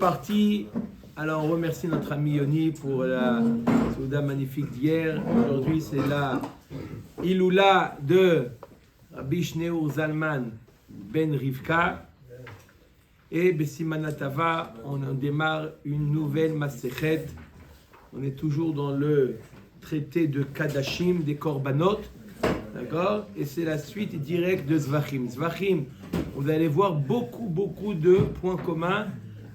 Parti. Alors on remercie notre ami Yoni pour la souda magnifique d'hier. Aujourd'hui c'est la Iloula de Rabbi Shneur Zalman Ben Rivka. Et Bessimanatava, on démarre une nouvelle Masechet. On est toujours dans le traité de Kadashim, des Korbanot. D'accord? Et c'est la suite directe de Zvachim. Zvachim, vous allez voir beaucoup de points communs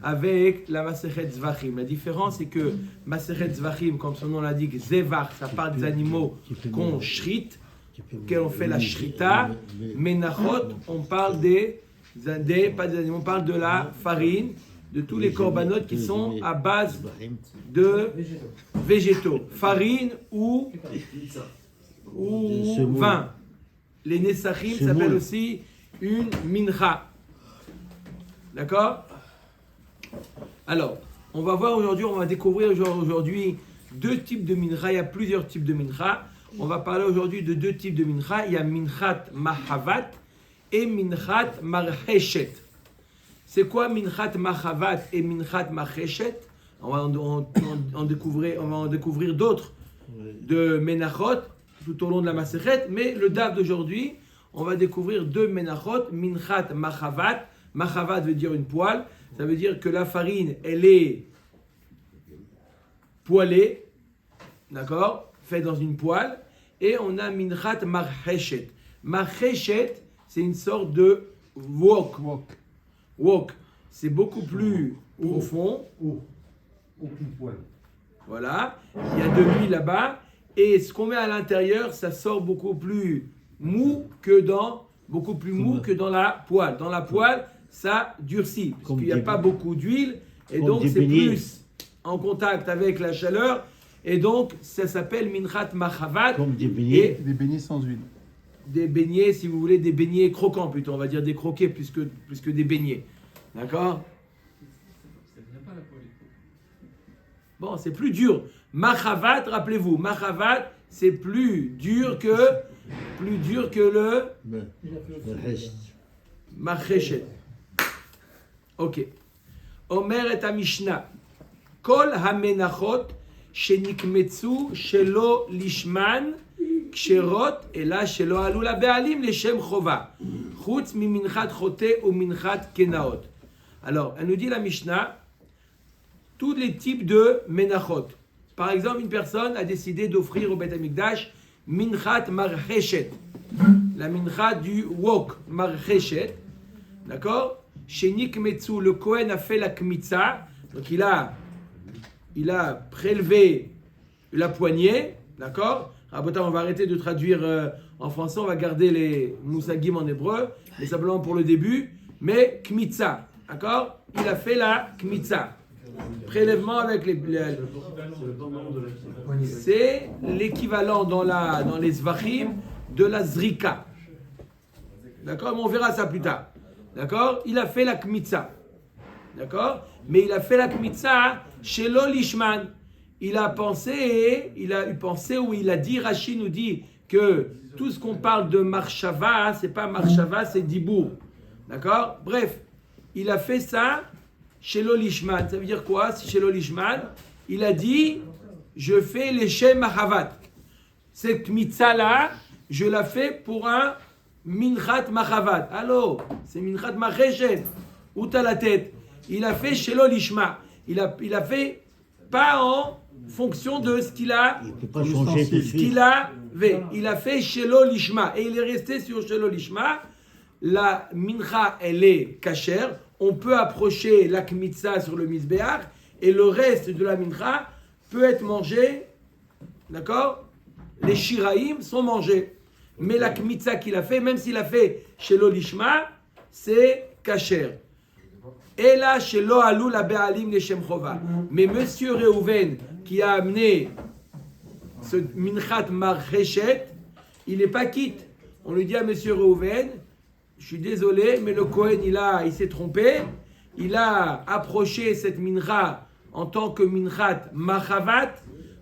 avec la Masechet Zvachim. La différence, c'est que Masechet Zvachim, comme son nom l'indique, Zevach, ça parle des animaux qu'on shrite, auxquels on fait la shrita. Menachot, on parle pas des animaux, on parle de la farine, de tous les korbanot qui sont à base de végétaux. Farine ou vin. Les Nessachim s'appellent aussi une mincha. D'accord? Alors, on va voir aujourd'hui, on va découvrir aujourd'hui deux types de mincha. Il y a plusieurs types de mincha. On va parler aujourd'hui de deux types de mincha. Il y a minchat mahavat et minchat marheshet. C'est quoi minchat mahavat et minchat marheshet? On va en découvrir d'autres de menachot tout au long de la Masechet, mais le daf d'aujourd'hui, on va découvrir deux menachot, minchat mahavat. Mahavat veut dire une poêle, ça veut dire que la farine, elle est poêlée, d'accord, faite dans une poêle, et on a minchat marheshet. Marheshet, c'est une sorte de wok. Wok, c'est beaucoup plus profond. Aucune poêle. Voilà, il y a de l'huile là-bas. Et ce qu'on met à l'intérieur, ça sort beaucoup plus mou que dans la poêle. Dans la poêle, ça durcit, parce qu'il n'y a pas beaucoup d'huile, et donc c'est plus en contact avec la chaleur, et donc ça s'appelle minchat mahavat. Comme des beignets. Des beignets sans huile. Des beignets, si vous voulez, des beignets croquants plutôt, on va dire des croquets plus que des beignets. D'accord? Bon, c'est plus dur. Mahavat, rappelez-vous, mahavat, c'est plus dur que le marheshet. Ok. Omer et Mishnah. Kol hamenachot shenikmetsu shelo lishman kshirot ela shelo alu la be'alim leshem chova. Chutz mi minchat chote ou minchat kenaot. Alors, elle nous dit la Mishnah, tous les types de menachot. Par exemple, une personne a décidé d'offrir au Beth Amikdash minchat marheshet, la mincha du wok marheshet, d'accord? Chez Nikmetsu, le Kohen a fait la kmitza, donc il a prélevé la poignée, d'accord? Rabotam, on va arrêter de traduire en français, on va garder les moussagim en hébreu, mais simplement pour le début, mais kmitza, d'accord? Il a fait la kmitza. Prélèvement avec c'est l'équivalent dans les zvachim de la zrika. D'accord? Mais on verra ça plus tard. D'accord? Il a fait la kmitza. D'accord? Mais il a fait la kmitza chez l'olishman. Il a eu pensé où il a dit, Rashi nous dit que tout ce qu'on parle de marshava, c'est pas marshava, c'est dibour. D'accord? Bref, il a fait ça chez l'olishman. Ça veut dire quoi? Si chez l'olishman, il a dit, je fais l'Eshem Mahavat. Cette mitzah-là, je la fais pour un minchat mahavat. Allô, c'est minchat marheshet. Où t'as la tête? Il a fait chez l'olishma. Il a fait pas en fonction de ce qu'il a. Il ne peut pas changer tout de suite. Il a fait chez l'olishma. Et il est resté sur chez l'olishma. La mincha, elle est kashère. On peut approcher la kmitza sur le misbéach. Et le reste de la mincha peut être mangé. D'accord? Les shiraïm sont mangés. Mais la kmitza qu'il a fait, même s'il a fait chez l'olishma, c'est kasher. Et là, chez l'ohalou la be'alim leshem chova. Mais monsieur Reuven, qui a amené ce minchat marheshet, il n'est pas quitte. On lui dit à monsieur Reuven, je suis désolé, mais le Kohen, il s'est trompé. Il a approché cette mincha en tant que minchat mahavat.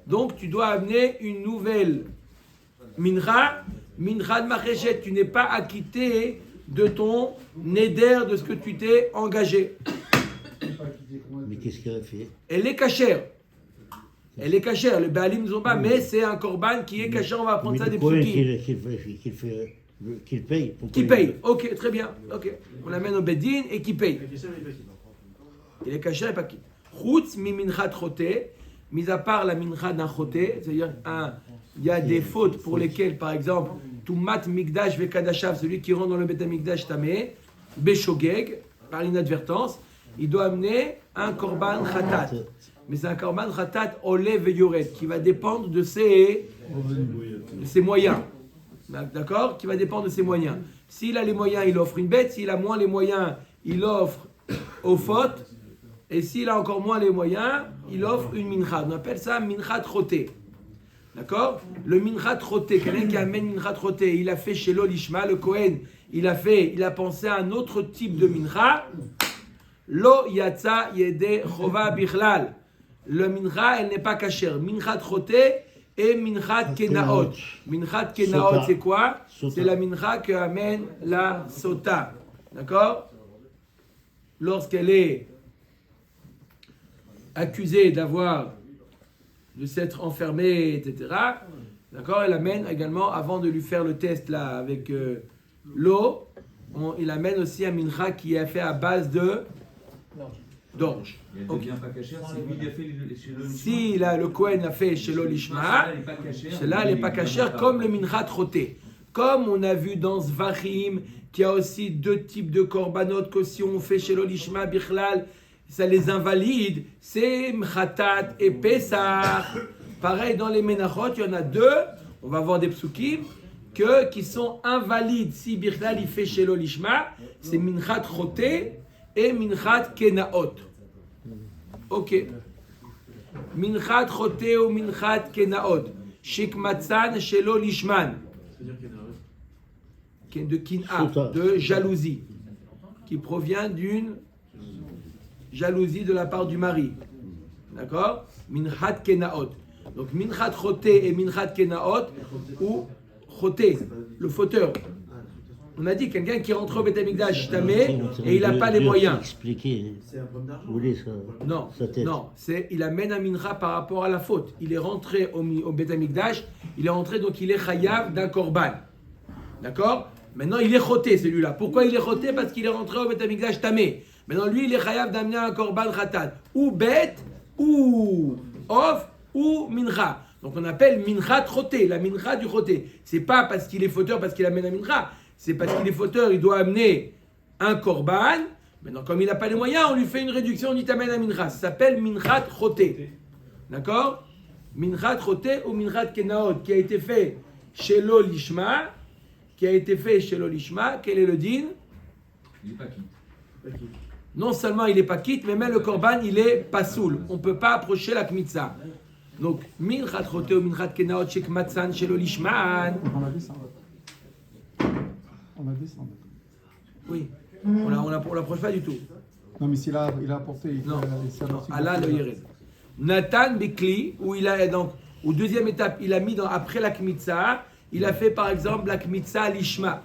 Donc, tu dois amener une nouvelle mincha. Minchat marheshet, tu n'es pas acquitté de ton neder, de ce que tu t'es engagé. Mais qu'est-ce qu'elle a fait? Elle est cachère. Elle est cachère. Le Baalim nous ont pas, mais c'est un korban qui est cachère. On va apprendre ça des Cohen psukim. qu'il paye. Qui paye. Ok, très bien. Ok. On l'amène au Bedin et qui paye. Il est cachère et pas qui. Chutz mi minchat choté. Mis à part la mincha d'un choté, c'est-à-dire il y a des fautes pour lesquelles, par exemple, Tumat Mikdash Vekadashav, celui qui rentre dans le Bet Mikdash Tamé, Beshogeg, par l'inadvertance, il doit amener un korban khatat. Mais c'est un korban khatat olé veyoret, qui va dépendre de ses moyens. D'accord? Qui va dépendre de ses moyens. S'il a les moyens, il offre une bête. S'il a moins les moyens, il offre aux fautes. Et s'il a encore moins les moyens, il offre une mincha. On appelle ça mincha troté. D'accord? Le mincha troté, quelqu'un qui amène mincha troté, il a fait chez l'olishma, le Kohen, il a pensé à un autre type de mincha. Lo yatsa yede chova bichlal. Le mincha, elle n'est pas cachère. Mincha troté et mincha kenaot. Mincha kenaot, c'est quoi? C'est la mincha que amène la sota. D'accord? Lorsqu'elle est accusée de s'être enfermée, etc. D'accord? Elle amène également, avant de lui faire le test là avec l'eau, il amène aussi un mincha qui est fait à base d'orge. Elle ne devient pas cachère si lui il a fait chez le Si le Kohen l'a fait chez l'olishma, celle-là elle n'est pas cachère comme le mincha troté. Comme on a vu dans Zvachim, qu'il y a aussi deux types de korbanot que si on fait chez l'olishma bichlal, ça les invalide, c'est Mchatat et Pesach. Pareil, dans les Menachot, il y en a deux, on va voir des psukim, qui sont invalides. Si Bichlal il fait chez l'olishma, c'est Minchat Choté et Minchat Kenaot. Ok. Minchat Choté ou Minchat Kenaot. Shik Matzan chez l'olishman. De Kin'a, de jalousie, qui provient d'une jalousie de la part du mari. D'accord? Minchat kenaot. Donc minchat choté et minchat kenaot, ou choté, le fauteur. On a dit quelqu'un qui rentre au Beth Amikdash tamé et il n'a pas les moyens. Expliquer. Non, non, il amène un mincha par rapport à la faute. Il est rentré au Beth Amikdash, il est rentré donc il est chayav d'un korban. D'accord? Maintenant il est choté celui-là. Pourquoi il est choté? Parce qu'il est rentré au Beth Amikdash tamé. Maintenant, lui, il est chayav d'amener un korban khatat, ou bête, ou off, ou mincha. Donc, on appelle mincha troté, la mincha du choté. C'est pas parce qu'il est fauteur, parce qu'il amène un mincha. C'est parce qu'il est fauteur, il doit amener un korban. Maintenant, comme il n'a pas les moyens, on lui fait une réduction, on dit t'amènes un mincha. Ça s'appelle mincha troté. D'accord? Mincha troté ou mincha kenaot, qui a été fait chez l'olishma. Quel est le din? Il n'est pas qui. Non seulement il n'est pas quitte, mais même le korban, il est pas soul. On ne peut pas approcher la kmitza. Donc, minchat choté ou minchat kenaot shek matzan shel olishman. On a dit ça. On a dit ça. Oui. On l'approche pas du tout. Non, mais s'il a apporté. Non. Allah le yered. Nathan Bikli, où il a donc, ou deuxième étape, il a mis après la kmitza, il a fait par exemple la kmitza l'ishma.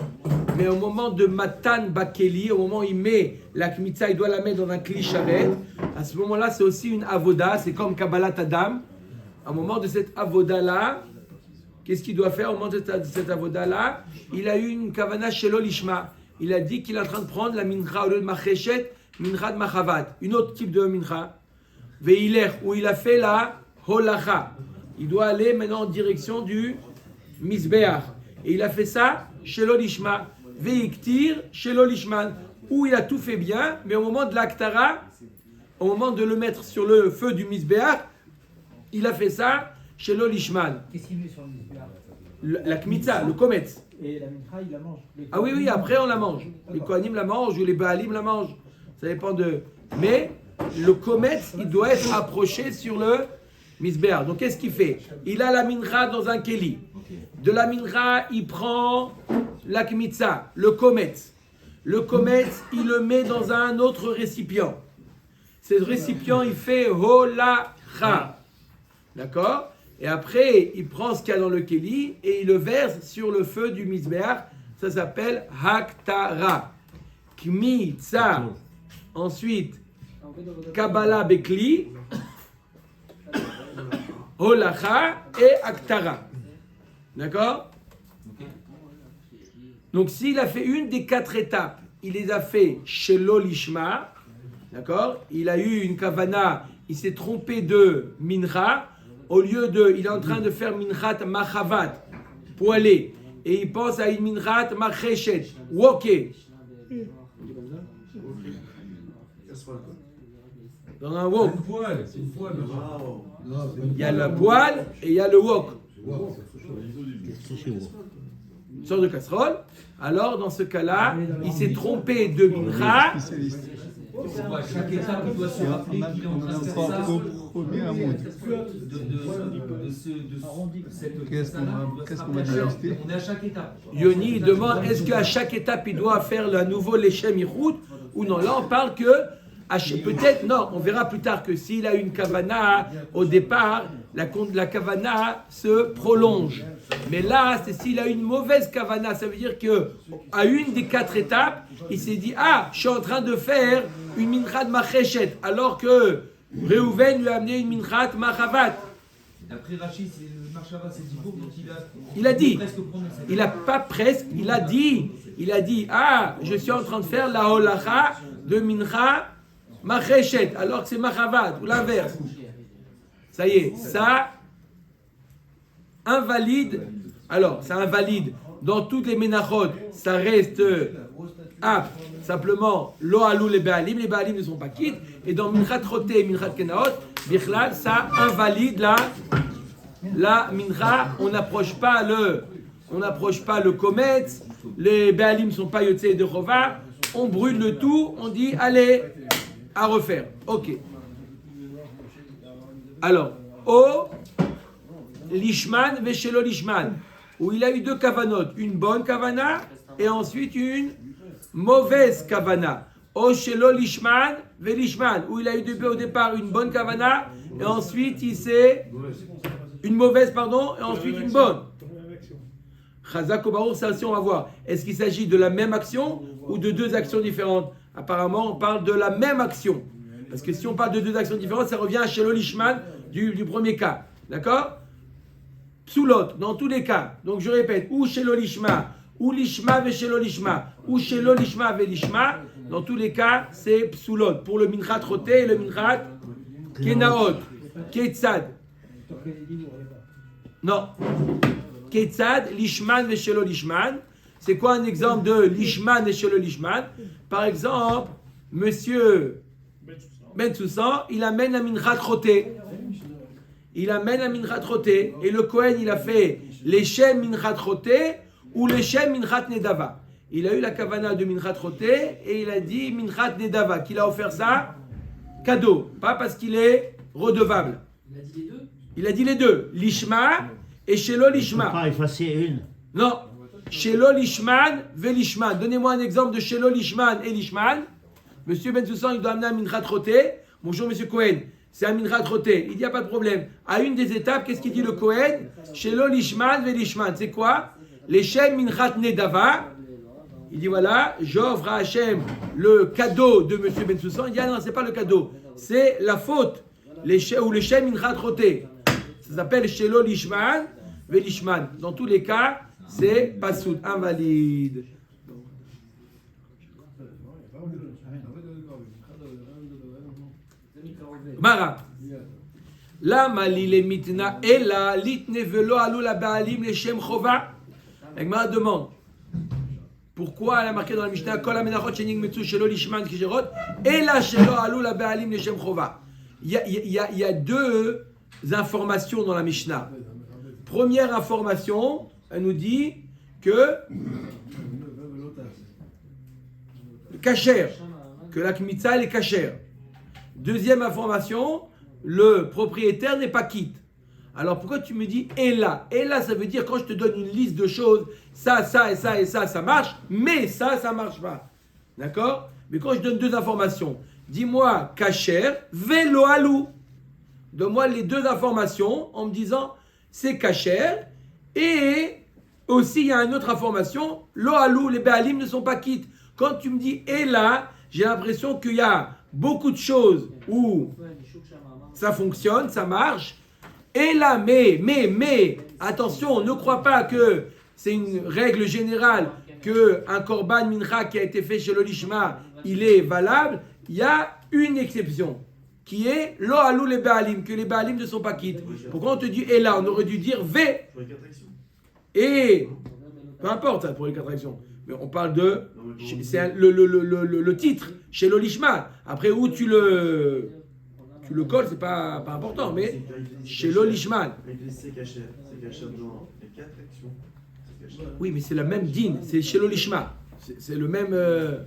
Mais au moment de Matan Bakeli, au moment où il met la kmitza, il doit la mettre dans un kli sharet. À ce moment-là, c'est aussi une avoda, c'est comme Kabbalat Adam. Au moment de cette avoda-là, qu'est-ce qu'il doit faire au moment de cette avoda-là? Il a eu une kavana shelo lishma. Il a dit qu'il est en train de prendre la mincha au lieu de macheshet, mincha de machavat, une autre type de mincha. Veilech, où il a fait la holacha. Il doit aller maintenant en direction du misbeach. Et il a fait ça shelo lishma. Veiktir chez l'olishman, où il a tout fait bien, mais au moment de l'aktara, au moment de le mettre sur le feu du misbéach, il a fait ça chez l'olishman. Qu'est-ce qu'il met sur le misbéach? La kmitza, le kometz. Et la mincha, il la mange. Ah oui, après on la mange. Les kohanim la mangent ou les baalim la mangent. Ça dépend de... Mais le kometz, il doit être approché sur le misbéach. Donc qu'est-ce qu'il fait? Il a la mincha dans un keli. De la mincha, il prend la kmitza, le kometz. Le kometz, il le met dans un autre récipient. Ce récipient, il fait holacha. D'accord? Et après, il prend ce qu'il y a dans le keli et il le verse sur le feu du misbéach. Ça s'appelle haktara. Kmitza. Ensuite, Kabbalah Bekli, Holacha et Aktara. D'accord? Donc s'il a fait une des 4 étapes, il les a fait chez l'Olishma, d'accord? Il a eu une kavana, il s'est trompé de mincha, au lieu de, il est en train de faire minchat machavat, poêlé, et il pense à une minchat macheshet, woké. Dans un wok, C'est une poêle. il y a le poêle et il y a le wok, Qu'est-ce que c'est vous? une sorte de casserole. Alors dans ce cas-là, il s'est trompé de mincha. Spécialiste. À chaque étape, il doit se rappeler qu'il est en train de faire ça. Encore au premier amour. Qu'est-ce qu'on va dire? On est à chaque étape. Yoni il demande est-ce qu'à chaque étape il doit faire à nouveau l'échem ichoud ou non. Là on parle que peut-être non, on verra plus tard que s'il a une kavana au départ, la kavana se prolonge. Mais là, c'est s'il a une mauvaise kavana, ça veut dire que à une des 4 étapes, il s'est dit je suis en train de faire une minchat macheshet, alors que Reuven lui a amené une minchat machavat. D'après Rachid, le marchava, c'est 10 donc Il a dit, presque prononcé. il a pas presque, il a dit, je suis en train de faire la holacha de mincha macheshet, alors que c'est machavat, ou l'inverse. Ça y est, ça invalide, alors ça invalide dans toutes les ménachot, ça reste apte, simplement lo alou les baalim ne sont pas quittes, et dans minchat roté et minchat kenaot, bichlal, ça invalide la mincha, on n'approche pas le kometz, les baalim ne sont pas yotzei de chova, on brûle le tout, on dit allez, à refaire. Ok. Alors, au lishman veshelo lishman, où il a eu 2 kavanot, une bonne kavana et ensuite une mauvaise kavana. Au shelo lishman velishman, où il a eu au départ une bonne kavana et ensuite une mauvaise, et ensuite une bonne. Chazak ou Baruch, ça aussi on va voir. Est-ce qu'il s'agit de la même action ou de 2 actions différentes? Apparemment, on parle de la même action. Parce que si on parle de 2 actions différentes, ça revient à Shelo Lishman du premier cas. D'accord? Psoulot, dans tous les cas. Donc je répète, ou Shelo Lishma, ou Lishma ve Shelo Lishma, ou Shelo Lishma ve Lishma. Dans tous les cas, c'est Psoulot. Pour le Minchat Roté et le Minchat Kenaot. Ketzad. Non. Ketzad, Lishman ve Shelo Lishman. C'est quoi un exemple de Lishman et Shelo Lishman? Par exemple, monsieur Ben Soussan, il amène un minchat roté. Et le Kohen, il a fait l'échem minchat roté ou l'échem minchat nedava. Il a eu la kavana de minchat roté et il a dit minchat nedava, qu'il a offert ça cadeau, pas parce qu'il est redevable. Il a dit les deux. Lishma et Shelo Lishma. Pas effacer une. Non. Shelo Lishman ve Lishman. Donnez-moi un exemple de Shelo Lishman et Lishman. Monsieur Ben Soussan, il doit amener un minchat roté. Bonjour, monsieur Cohen. C'est un minchat roté. Il dit, il n'y a pas de problème. À une des étapes, qu'est-ce qu'il dit le Cohen? Shelo Lishman ve Lishman. C'est quoi? L'échem minchat nedava. Il dit, voilà, j'offre à Hachem le cadeau de monsieur Ben Soussan. Il dit, non, c'est pas le cadeau. C'est la faute. Ou l'échem minchat roté. Ça s'appelle Shelo Lishman ve Lishman. Dans tous les cas, c'est pasoud, invalide. Mara. Lama li mitna ela litne velo alou la baalim le shem chova. Egmara demande pourquoi elle a marqué dans la Mishnah kol amenachot shenig metzu shelo lishman kisherot ela shelo alou la baalim le shem chova. Il y a 2 informations dans la Mishnah. Première information, elle nous dit que kasher, que la kmitza elle est kasher. Deuxième information, le propriétaire n'est pas quitte. Alors pourquoi tu me dis et là? Et là, ça veut dire quand je te donne une liste de choses, ça, ça et ça et ça marche, mais ça marche pas. D'accord? Mais quand je donne 2 informations, dis-moi kasher, velo alou. Donne-moi les 2 informations en me disant c'est kasher et aussi il y a une autre information, lo alou, les béalim ne sont pas quittes. Quand tu me dis et là, j'ai l'impression qu'il y a beaucoup de choses où ça fonctionne, ça marche. Et là, mais, attention, ne crois pas que c'est une règle générale qu'un korban mincha qui a été fait chez l'olishma, il est valable. Il y a une exception, qui est lo alou les baalim, que les baalim ne sont pas quittes. Pourquoi on te dit et là, on aurait dû dire ve et peu importe ça pour les 4 actions. Mais on parle de c'est le titre chez l'olishma. Après où tu le colles, c'est pas important, mais chez l'olishma. C'est caché dans les 4 actions. Oui, mais c'est la même din, c'est chez l'olishma. C'est le même,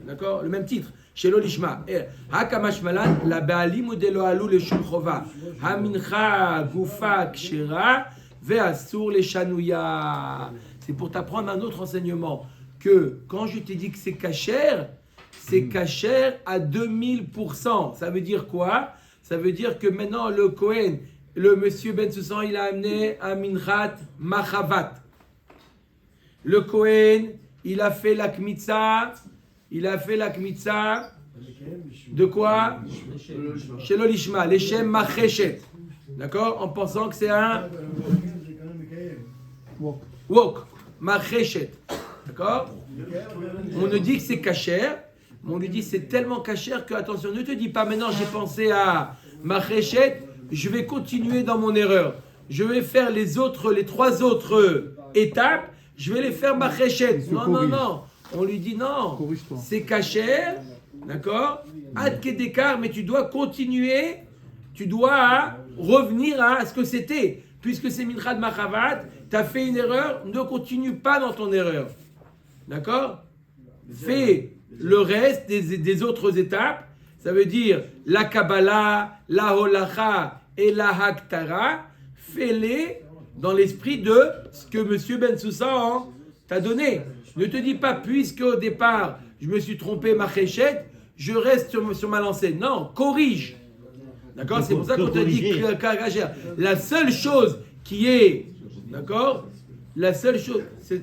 d'accord, le même titre. Chez l'olishma. Hakamash malan la baalim ou de lo alou le shum chova. Hamincha gufa kshera ve'asur le shanouya. C'est pour t'apprendre un autre enseignement. Que quand je t'ai dit que c'est kasher à 2000%. Ça veut dire quoi? Ça veut dire que maintenant le Kohen, le monsieur Ben Soussan, il a amené un minchat machavat. Le Kohen, il a fait la kmitza. De quoi? Chez l'olishma, l'Eshem macheshet. D'accord? En pensant que c'est un wok, macheshet. D'accord? On nous dit que c'est kasher, mais on lui dit c'est tellement kasher que, attention, ne te dis pas maintenant j'ai pensé à macheshet, je vais continuer dans mon erreur. Je vais faire les 3 autres étapes, je vais les faire macheshet. Non. On lui dit non, c'est kasher, d'accord? Ad kedekar, mais tu dois continuer, tu dois revenir à ce que c'était. Puisque c'est mincha de machavat, tu as fait une erreur, ne continue pas dans ton erreur. D'accord? Fais le reste des autres étapes, ça veut dire la Kabbalah, la Holacha et la Haktara, fais-les dans l'esprit de ce que M. Ben Soussan t'a donné. Ne te dis pas, puisque au départ, je me suis trompé ma chéchette, je reste sur ma lancée. Non, corrige. D'accord? C'est pour ça qu'on te dit que la seule chose qui est, d'accord? La seule chose, c'est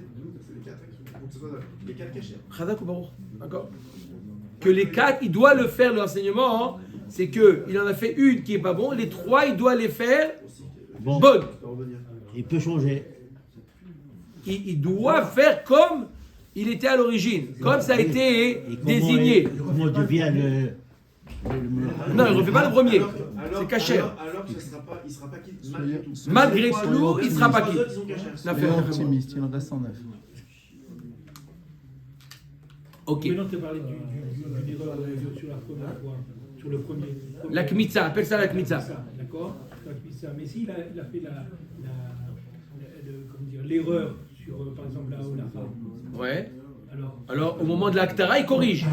les 4 cachés. Chazak ou Baruch, d'accord? Que les 4, il doit le faire, l'enseignement, c'est qu'il en a fait une qui n'est pas bon, les 3, il doit les faire bonnes. Il peut changer. Il doit faire comme il était à l'origine, comme ça a été désigné. Comment devient le Non, il ne refait pas le premier, c'est caché. Alors que il ne sera pas quitte malgré tout. Malgré tout, il ne sera pas quitte. Soyez optimiste, il en reste 109. Ok. Maintenant, tu as parlé d'une erreur sur la première fois, sur le premier. La kmitza, appelle ça la kmitza. D'accord? La kmitza. Mais s'il a fait l'erreur sur, par exemple, la Holacha. Ouais. Alors, au moment de l'Aktara, il corrige.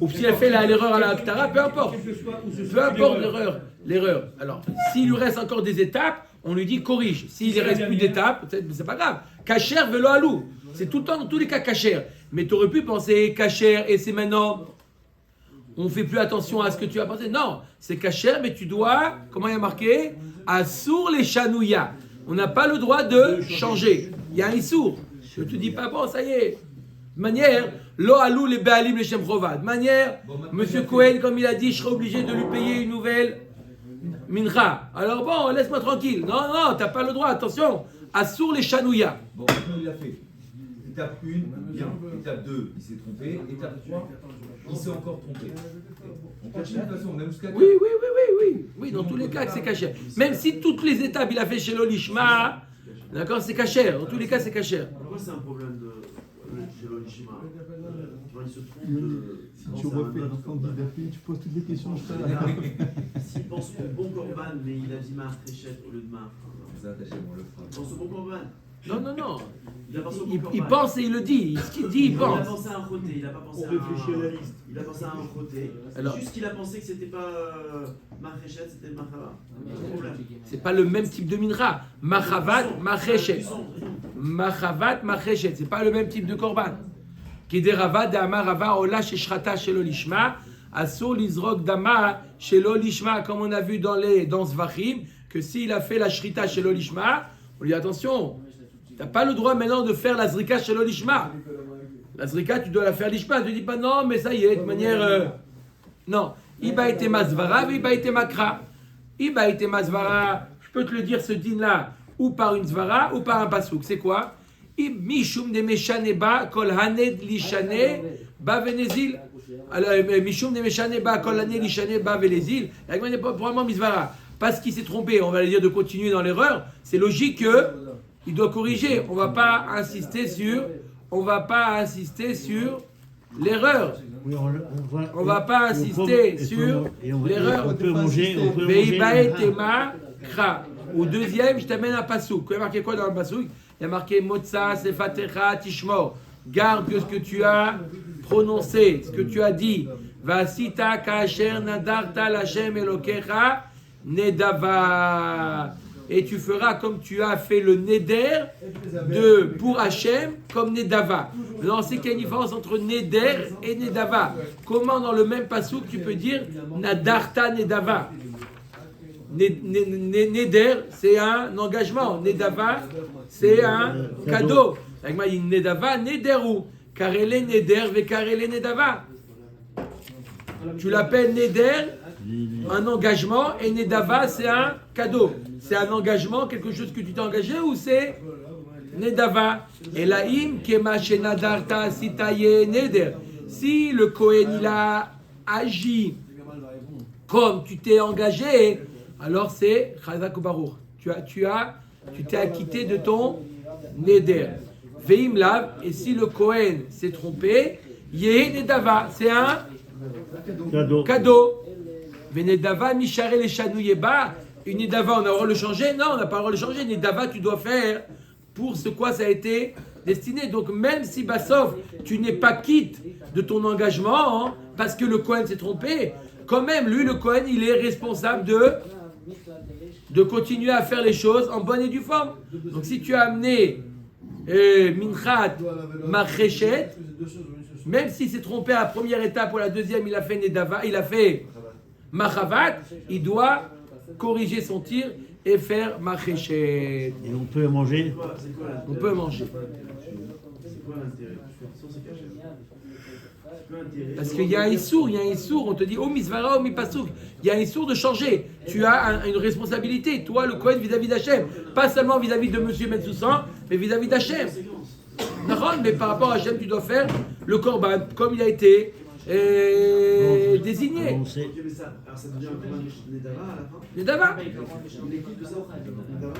Ou s'il a fait l'erreur à l'Aktara, peu importe. Peu importe l'erreur. Alors, s'il lui reste encore des étapes, on lui dit corrige. S'il ne reste plus d'étapes, c'est pas grave. Kacher velo alou. C'est tout le temps, dans tous les cas, kacher. Mais tu aurais pu penser kacher et c'est maintenant, on ne fait plus attention à ce que tu as pensé. Non, c'est kacher, mais tu dois, comment il y a marqué? Assour les chanouya. On n'a pas le droit de changer. Il y a un issour. Je ne te dis pas, bon, ça y est. De manière, lo alou les baalim les shem chova. De manière, monsieur Cohen, comme il a dit, je serai obligé de lui payer une nouvelle mincha. Alors bon, laisse-moi tranquille. Non, t'as pas le droit, attention. Assour les chanouya. Bon, maintenant il a fait. Étape 1, bien. Étape 2, il s'est trompé. Étape 3, il s'est encore trompé. On cache de toute façon, même jusqu'à 4. Oui, dans tous les cas, c'est caché. Même si toutes les étapes il a fait chez l'olishma, d'accord, c'est caché. Dans tous les cas, c'est caché. Pourquoi c'est un problème chez l'olishma? Il se trompe Si tu refais dans ton candidature, tu poses toutes les questions. S'il pense au bon korban, mais il a dit mar tréchette au lieu de mar. Ça, on le fera. Il pense au bon korban. Non. Il a pensé au bon korban. Il pense et il le dit. Ce qu'il dit, il Il a pense. pensé à un roté, il a pas pensé On réfléchit à la liste. Il a pensé à un roté. Alors- Juste qu'il a pensé que c'était pas marchéchette, c'était le marchava. Pas de problème. C'est pas le même type de mincha. Machavat, macheshet. Machavat, macheshet. C'est pas le même type de korban. Kederava, dama, rava, ola, sheshrata, shelo lishma. Asur, lizrok, dama, shelo lishma. Comme on a vu dans Zvachim, que s'il a fait la shrita shelo lishma, on lui dit attention, t'as pas le droit maintenant de faire la zrika shelo lishma. La zrika, tu dois la faire lishma. Tu dis pas non, mais ça y est, de manière. Non. Iba et Masvara, Iba et Makra. Iba et Masvara, je peux te le dire ce din là, ou par une Zvara, ou par un Pasouk. C'est quoi? Mishum de Meshane ba, Kol Haned Lishane, ba Venezil. Alors, Mishum de Meshane ba, Kol Haned Lishane, ba Venezil. Il n'y a pas probablement Misvara. Parce qu'il s'est trompé, on va lui dire de continuer dans l'erreur. C'est logique qu'il doit corriger. On ne va pas insister sur l'erreur. Oui, On va pas insister sur l'erreur. On peut manger. Tema Kra. Au deuxième, je t'amène un pasouk. Il y a marqué quoi dans le pasouk? Il y a marqué Motsa, Sefatecha, Tishmor. Garde que ce que tu as prononcé, ce que tu as dit. Vasita Kacher Nadarta Lachem Elokecha Nedava. Et tu feras comme tu as fait le Neder pour Hachem comme Nedava. Alors, on sait qu'il y a une différence entre Neder et Nedava. Comment dans le même pasouk tu peux dire Nadarta Nedava? Neder, c'est un engagement. Nedava, c'est un cadeau. Avec moi, il dit Nedava, Nederu. Karele Neder, ve Karele Nedava. Tu l'appelles Neder, un engagement, et Nedava, c'est un cadeau. C'est un engagement, quelque chose que tu t'es engagé, ou c'est Nedava? Et la im, Kema Shenadarta Sitaye Neder. Si le Kohen, il a agi comme tu t'es engagé, alors c'est Chazak Baruch. Tu t'es acquitté de ton Neder. Veim Lav, et si le Kohen s'est trompé, Yeh Nedava, c'est un cadeau. Venedava Mishare le Shanouyeba. Une Nedava, on a le droit de le changer? Non, on n'a pas le droit de le changer. Nedava, tu dois faire pour ce quoi ça a été destiné. Donc même si Bassov, tu n'es pas quitte de ton engagement, hein, parce que le Kohen s'est trompé, quand même, lui, le Kohen, il est responsable de continuer à faire les choses en bonne et due forme. Donc si tu as amené Minchat Macheshet, même s'il s'est trompé à la première étape ou à la deuxième, il a fait Nedava, il a fait Machavat, il doit corriger son tir et faire Macheshet. Et on peut manger. On peut manger. C'est quoi l'intérêt? Parce qu'il y a un issour, on te dit oh misvara, oh mipasouk. Il y a un issour de changer. Tu as une responsabilité, toi le Kohen vis-à-vis d'Hachem. Pas seulement vis-à-vis de Monsieur Metzoussan, mais vis-à-vis d'Hachem. Mais par rapport à Hachem, tu dois faire le korban comme il a été désigné. Alors ça devient un korban Nedava à la fin? Nedava. On écoute de ça? Nedava?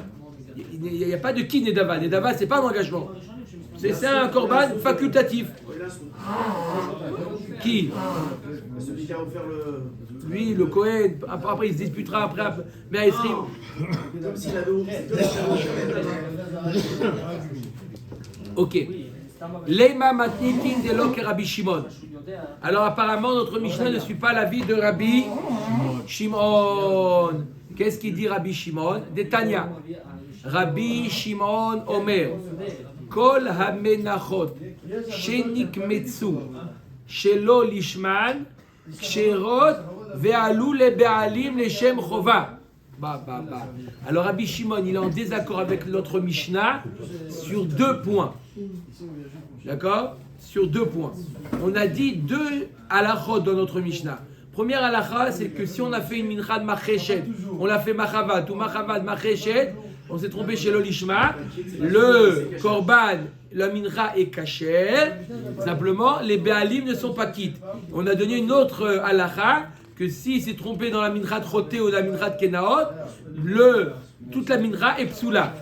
Il n'y a pas de qui Nedava. Nedava, c'est pas un engagement. C'est un korban facultatif. Qui? Celui qui a offert le... Lui, le Kohen, après il se disputera après, mais à Esrim. Comme s'il avait Ok. Leima matnitin de l'ok Rabbi Shimon. Alors apparemment notre Mishnah ne suit pas l'avis de Rabbi Shimon. Qu'est-ce qu'il dit Rabbi Shimon? Détania. Rabbi Shimon Omer. Kol hamenachot shenikmetsu shelo lishman ksherot ve'alu lebe'alim leshem chova. Alors Rabbi Shimon, il est en désaccord avec notre Mishnah sur 2 points. D'accord? Sur 2 points. On a dit 2 halachot dans notre Mishnah. Première halakha, c'est que si on a fait une mincha de macheshet, on l'a fait machavat ou machavat macheshet, on s'est trompé chez l'olishma, le korban, la mincha est kasher, simplement les béalim ne sont pas quittes. On a donné une autre halakha, que s'il s'est trompé dans la mincha de choté ou la mincha de kenaot, toute la mincha est psoula.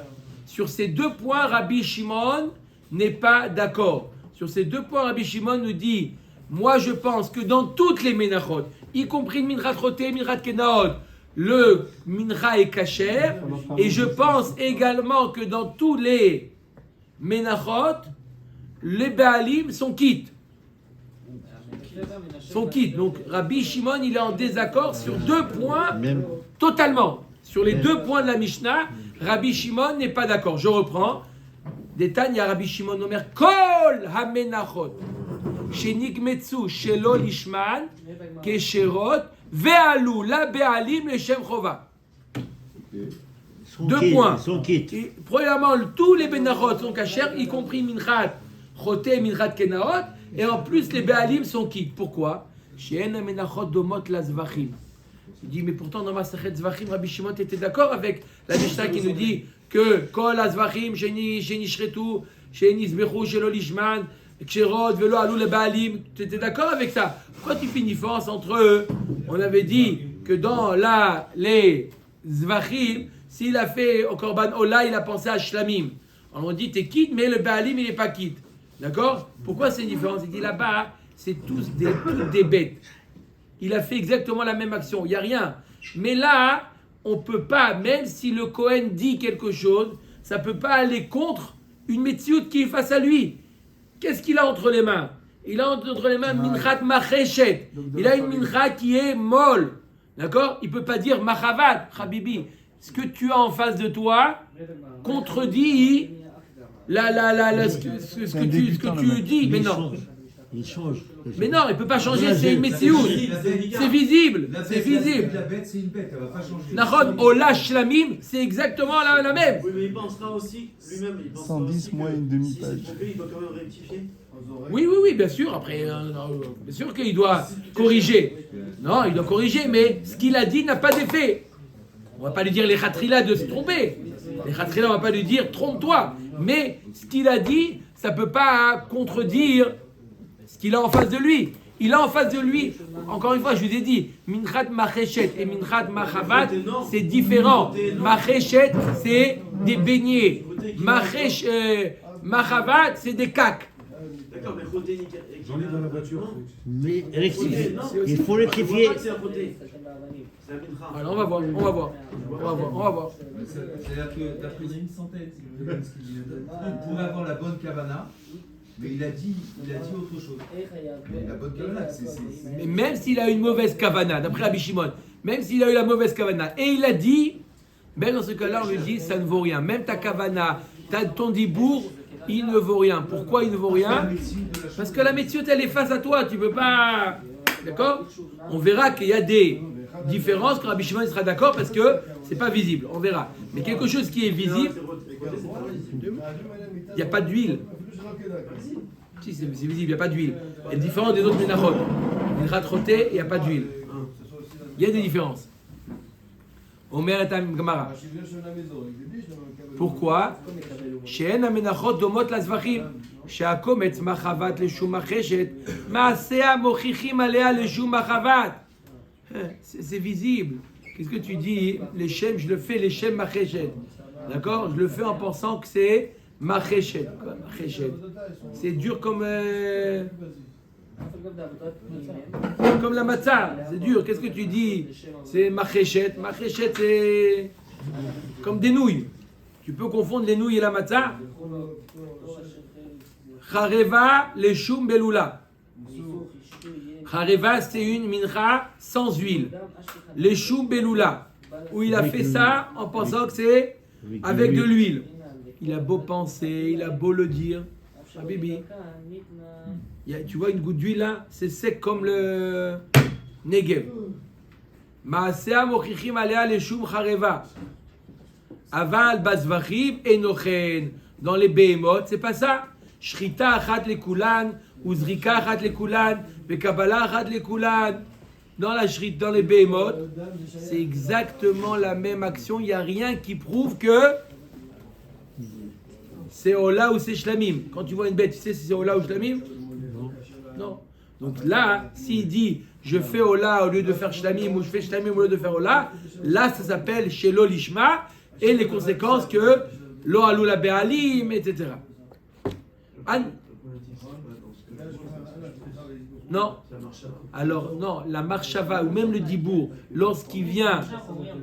Sur ces 2 points, Rabbi Shimon n'est pas d'accord. Sur ces 2 points, Rabbi Shimon nous dit, moi je pense que dans toutes les menachot, y compris mincha de choté, mincha de kenaot, le mincha est kasher, et je pense également que dans tous les menachot, les béalim sont quittes. Donc Rabbi Shimon, il est en désaccord sur 2 points, totalement. Sur les 2 points de la Mishnah, Rabbi Shimon n'est pas d'accord. Je reprends. Détagne à Rabbi Shimon Omer, Kol hamenachot, shenikmetsu shelo lishman, kesherot, ve'alu la be'alim leshem chova. 2 points. Premièrement, tous les benachot sont kasher, y compris minchat choté, minchat kenaot, et en plus les be'alim sont quittes. Pourquoi? She'en amenachot domot la zvachim. Il dit, mais pourtant dans Masechet Zvachim, Rabbi Shimon était d'accord avec la Mishnah qui nous dit que Kol Azvachim, Sheni Shretu, Sheni Zbechu, Shelo Lishman, Kshirot, Velo Alou le Baalim. Tu étais d'accord avec ça? Pourquoi tu fais une différence entre eux? On avait dit que dans les Zvachim, s'il a fait au Korban Ola, il a pensé à Shlamim. Alors on dit, t'es quitte, mais le Baalim, il n'est pas quitte. D'accord? Pourquoi c'est une différence? Il dit là-bas, c'est toutes des bêtes. Il a fait exactement la même action, il n'y a rien. Mais là, on ne peut pas, même si le Kohen dit quelque chose, ça ne peut pas aller contre une Metsiout qui est face à lui. Qu'est-ce qu'il a entre les mains? Il a entre les mains Minchat Macheshet. Il a une Mincha qui est molle. D'accord? Il ne peut pas dire Machavat, Habibi. Ce que tu as en face de toi contredit ce que tu dis. Mais non. Il change. Mais non, il ne peut pas changer, c'est une Metsiout. C'est visible. C'est visible. La bête, c'est une bête, elle va pas changer. Nahon, Ola Shlamim, c'est exactement la même. Oui, mais il pensera aussi, lui-même, il pensera 110 aussi moins que une s'il s'est demi-page. trompé, il doit quand même rectifier. Oui, bien sûr. Après, bien sûr qu'il doit corriger. Non, il doit corriger, mais ce qu'il a dit n'a pas d'effet. On ne va pas lui dire les khatrila de se tromper. Les khatrila, on ne va pas lui dire trompe-toi. Mais ce qu'il a dit, ça ne peut pas contredire ce qu'il a en face de lui. Il a en face de lui, encore une fois, je vous ai dit, Minchat Macheshet et Minchat Machavat, c'est différent. Macheshet, c'est des beignets. Machavat, c'est des cacs. D'accord, mais Khoté, J'en ai dans la voiture. Mais rectifier. Il faut rectifier. C'est un Khoté. C'est un Mincha. Alors on va voir. C'est-à-dire que d'après une centaine, il pourrait avoir la bonne kavana, mais il a dit autre chose. Mais la bonne kavana, Mais même s'il a une mauvaise kavana, d'après Rabbi Shimon, même s'il a eu la mauvaise kavana, et il a dit, même dans ce cas-là, on lui dit, ça ne vaut rien. Même ta kavana, ton dibour, il ne vaut rien. Pourquoi il ne vaut rien? Parce que la Metsiout, elle est face à toi, tu ne peux pas... D'accord? On verra qu'il y a des différences, que Rabbi Shimon sera d'accord, parce que c'est pas visible, on verra. Mais quelque chose qui est visible, il n'y a pas d'huile. Si, c'est visible, il n'y a pas d'huile. Elle est différente des autres minachot. Minachat roté, il n'y a pas d'huile. Il y a des différences. Omer et Gemara. Pourquoi? She'en amenachot domot lazvachim. She'akometz machavat leshum macheshet. Maasea mochichim alea leshum machavat. C'est visible. Qu'est-ce que tu dis? Les shem, je le fais les shem macheshet. D'accord? Je le fais en pensant que c'est macheshet. C'est dur comme la matzah. C'est dur. Qu'est-ce que tu dis? C'est macheshet. Macheshet, c'est comme des nouilles. Tu peux confondre les nouilles et la matzah. Chareva les shum beloula. Chareva, c'est une mincha sans huile. Les shum beloula. Où il a fait ça en pensant que c'est avec de l'huile. Il a beau penser, il a beau le dire. Habibi. Tu vois une goutte d'huile là? C'est sec comme le Negev. Maasea mochichim alea leshum chareva. Aval bazvachim enochen. Dans les behemoth, c'est pas ça. Shrita achat lekulan, uzrika achat lekulan, vekabala achat lekulan. Dans la shrita, dans les behemoth, c'est exactement la même action. Il n'y a rien qui prouve que c'est Ola ou c'est Shlamim. Quand tu vois une bête, tu sais si c'est Ola ou Shlamim? Non. Donc là, s'il dit je fais Ola au lieu de faire Shlamim ou je fais Shlamim au lieu de faire Ola, là ça s'appelle Shelo Lishma et les conséquences que Lo Alou la Be'alim, etc. Non. Alors non, la marshava ou même le dibour, lorsqu'il vient,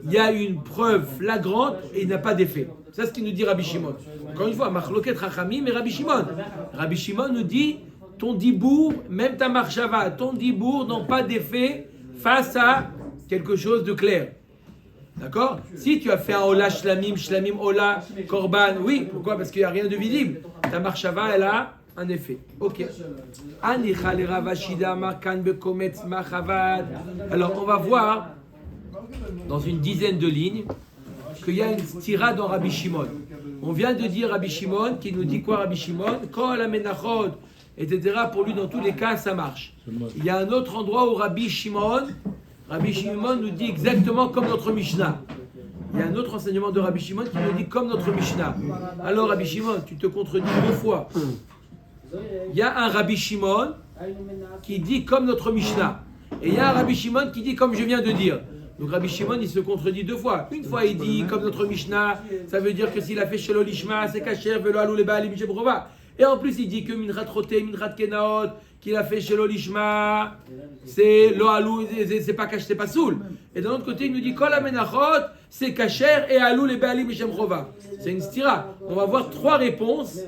il y a une preuve flagrante et il n'a pas d'effet. C'est ce qu'il nous dit Rabbi Shimon. Encore une fois, Machloket Chachamim et Rabbi Shimon. Rabbi Shimon nous dit ton dibour, même ta marshava, ton dibour n'ont pas d'effet face à quelque chose de clair. D'accord? Si tu as fait un Ola Shlamim, Shlamim Ola Korban, oui, pourquoi? Parce qu'il n'y a rien de visible. Ta marshava, elle a un effet. Ok. Alors, on va voir dans une dizaine de lignes qu'il y a une stira dans Rabbi Shimon. On vient de dire Rabbi Shimon, qui nous dit quoi Rabbi Shimon? Kol amenachot etc. Pour lui, dans tous les cas, ça marche. Il y a un autre endroit où Rabbi Shimon nous dit exactement comme notre Mishnah. Il y a un autre enseignement de Rabbi Shimon qui nous dit comme notre Mishnah. Alors Rabbi Shimon, tu te contredis 2 fois. Il y a un Rabbi Shimon qui dit comme notre Mishnah. Et il y a un Rabbi Shimon qui dit comme je viens de dire. Donc Rabbi Shimon, il se contredit 2 fois. Une fois, il dit comme notre Mishnah, ça veut dire que s'il a fait Shelo Lishma, c'est Kacher, Velo Alou, les Baalim, Shebrova. Et en plus, il dit que Minrat Roté, Minrat Kenaot, qu'il a fait Shelo Lishma, c'est Lo Alou, c'est pas Kacher, c'est pas Soul. Et d'un autre côté, il nous dit Kol Amenachot, c'est Kacher et Alou, les Baalim, Shebrova. C'est une stira. On va voir 3 réponses.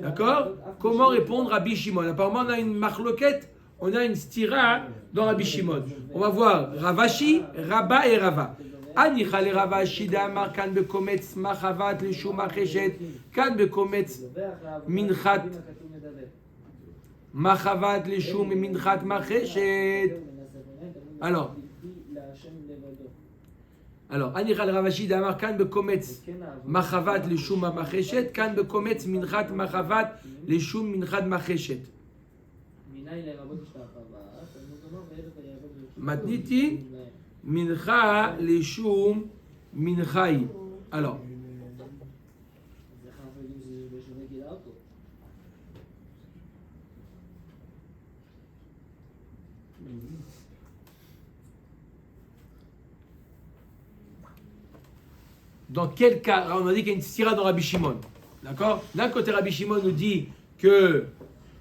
D'accord? Comment répondre Rabbi Shimon? Apparemment, on a une marloquette. On a une stira dans Rabbi Shimon. On va voir Ravashi, Rabba et Rava. Anicha le Ravashi d'Amar kan bekometz machavat le shum acheshet kan bekometz minchat machavat le shum minchat macheshet. Alors, Anicha le Ravashi d'Amar kan bekometz machavat le shum macheshet kan bekometz minchat machavat le shum minchat macheshet. Matniti mincha leshum minchai. Alors, dans quel cas, on a dit qu'il y a une stira dans Rabbi Shimon, d'accord? D'un côté, Rabbi Shimon nous dit que,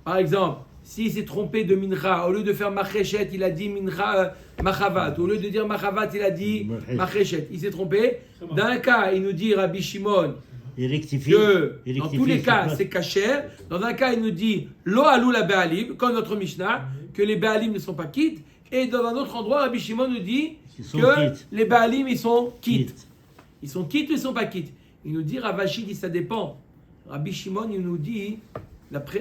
par exemple, s'il s'est trompé de mincha, au lieu de faire macheshet, il a dit mincha machavat. Au lieu de dire machavat, il a dit macheshet. Il s'est trompé. Dans un cas, il nous dit Rabbi Shimon que dans tous les cas, c'est kasher. Dans un cas, il nous dit lo alou la be'alim, comme notre Mishnah, que les be'alim ne sont pas quittes. Et dans un autre endroit, Rabbi Shimon nous dit que les be'alim, ils sont quittes. Ils sont quittes ou ils ne sont pas quittes? Il nous dit, Ravashi dit ça dépend. Rabbi Shimon, il nous dit...